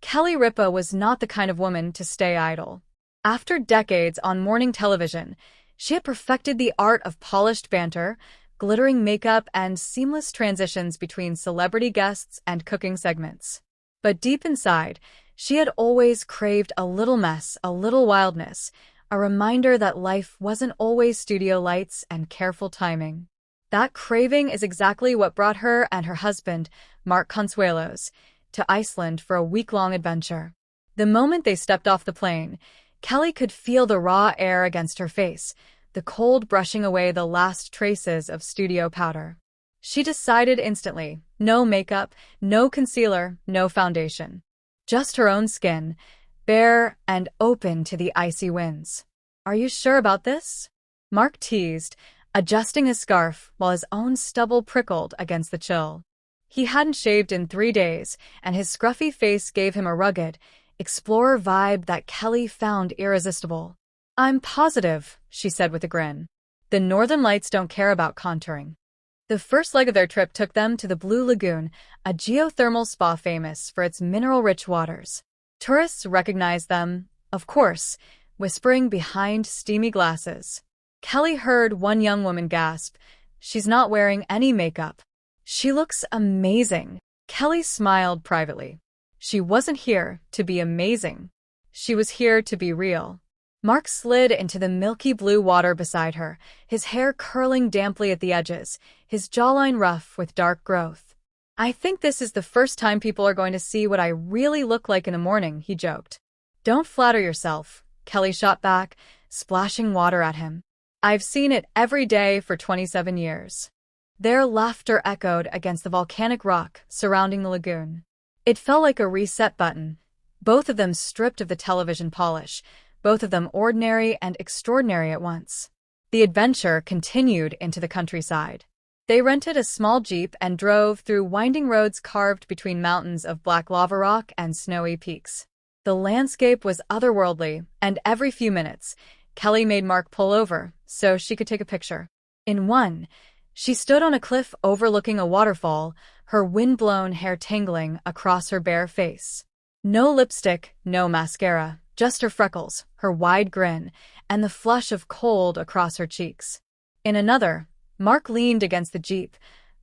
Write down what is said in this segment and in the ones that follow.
Kelly Ripa was not the kind of woman to stay idle. After decades on morning television, she had perfected the art of polished banter, glittering makeup, and seamless transitions between celebrity guests and cooking segments. But deep inside, she had always craved a little mess, a little wildness, a reminder that life wasn't always studio lights and careful timing. That craving is exactly what brought her and her husband, Mark Consuelos, to Iceland for a week-long adventure. The moment they stepped off the plane, Kelly could feel the raw air against her face, the cold brushing away the last traces of studio powder. She decided instantly, no makeup, no concealer, no foundation. Just her own skin, bare and open to the icy winds. "Are you sure about this?" Mark teased, adjusting his scarf while his own stubble prickled against the chill. He hadn't shaved in 3 days, and his scruffy face gave him a rugged, explorer vibe that Kelly found irresistible. "I'm positive," she said with a grin. "The Northern Lights don't care about contouring." The first leg of their trip took them to the Blue Lagoon, a geothermal spa famous for its mineral-rich waters. Tourists recognized them, of course, whispering behind steamy glasses. Kelly heard one young woman gasp, "She's not wearing any makeup. She looks amazing." Kelly smiled privately. She wasn't here to be amazing. She was here to be real. Mark slid into the milky blue water beside her, his hair curling damply at the edges, his jawline rough with dark growth. "I think this is the first time people are going to see what I really look like in the morning," he joked. "Don't flatter yourself," Kelly shot back, splashing water at him. "I've seen it every day for 27 years. Their laughter echoed against the volcanic rock surrounding the lagoon. It felt like a reset button, both of them stripped of the television polish, both of them ordinary and extraordinary at once. The adventure continued into the countryside. They rented a small jeep and drove through winding roads carved between mountains of black lava rock and snowy peaks. The landscape was otherworldly, and every few minutes, Kelly made Mark pull over so she could take a picture. In one, she stood on a cliff overlooking a waterfall, her wind-blown hair tangling across her bare face. No lipstick, no mascara, just her freckles, her wide grin, and the flush of cold across her cheeks. In another, Mark leaned against the jeep,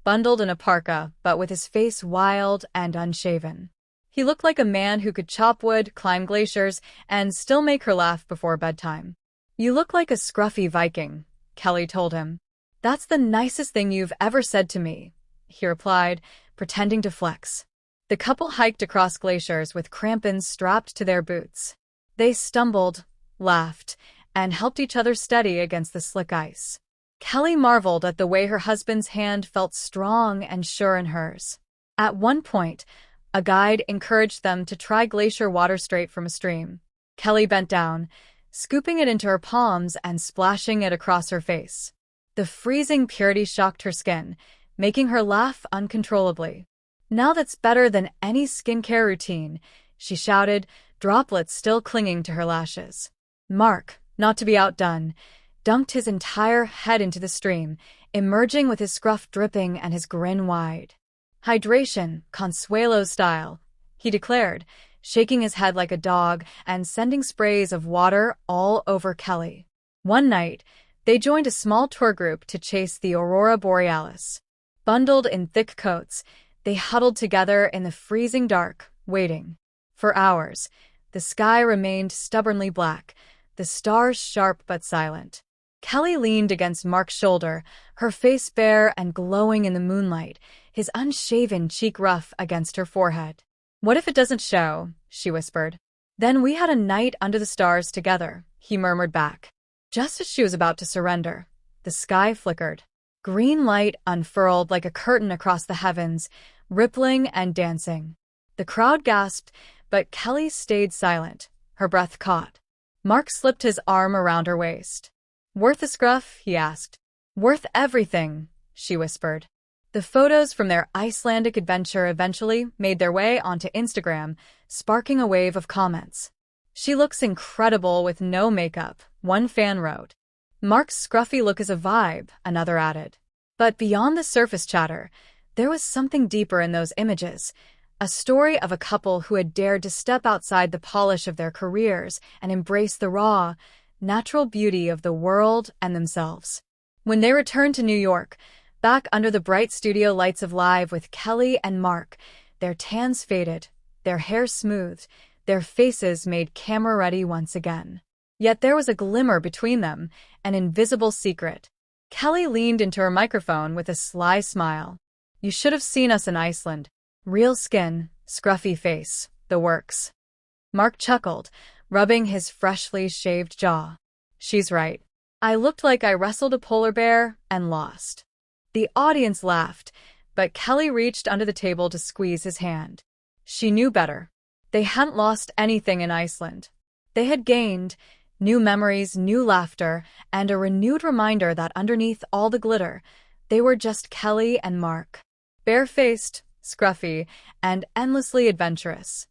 bundled in a parka but with his face wild and unshaven. He looked like a man who could chop wood, climb glaciers, and still make her laugh before bedtime. "You look like a scruffy Viking," Kelly told him. "That's the nicest thing you've ever said to me," he replied, pretending to flex. The couple hiked across glaciers with crampons strapped to their boots. They stumbled, laughed, and helped each other steady against the slick ice. Kelly marveled at the way her husband's hand felt strong and sure in hers. At one point, a guide encouraged them to try glacier water straight from a stream. Kelly bent down, scooping it into her palms and splashing it across her face. The freezing purity shocked her skin, making her laugh uncontrollably. "Now that's better than any skincare routine," she shouted, droplets still clinging to her lashes. Mark, not to be outdone, dunked his entire head into the stream, emerging with his scruff dripping and his grin wide. "Hydration, Consuelo style," he declared, shaking his head like a dog and sending sprays of water all over Kelly. One night, they joined a small tour group to chase the aurora borealis. Bundled in thick coats, they huddled together in the freezing dark, waiting. For hours, the sky remained stubbornly black, the stars sharp but silent. Kelly leaned against Mark's shoulder, her face bare and glowing in the moonlight, his unshaven cheek rough against her forehead. "What if it doesn't show?" she whispered. "Then we had a night under the stars together," he murmured back. Just as she was about to surrender, the sky flickered. Green light unfurled like a curtain across the heavens, rippling and dancing. The crowd gasped, but Kelly stayed silent, her breath caught. Mark slipped his arm around her waist. "Worth a scruff?" he asked. "Worth everything," she whispered. The photos from their Icelandic adventure eventually made their way onto Instagram, sparking a wave of comments. "She looks incredible with no makeup," one fan wrote. "Mark's scruffy look is a vibe," another added. But beyond the surface chatter, there was something deeper in those images, a A story of a couple who had dared to step outside the polish of their careers and embrace the raw, natural beauty of the world and themselves. When they returned to New York, back under the bright studio lights of Live with Kelly and Mark, their tans faded, their hair smoothed, their faces made camera-ready once again. Yet there was a glimmer between them, an invisible secret. Kelly leaned into her microphone with a sly smile. "You should have seen us in Iceland. Real skin, scruffy face, the works." Mark chuckled, rubbing his freshly shaved jaw. "She's right. I looked like I wrestled a polar bear and lost." The audience laughed, but Kelly reached under the table to squeeze his hand. She knew better. They hadn't lost anything in Iceland. They had gained new memories, new laughter, and a renewed reminder that underneath all the glitter, they were just Kelly and Mark. Barefaced, scruffy, and endlessly adventurous.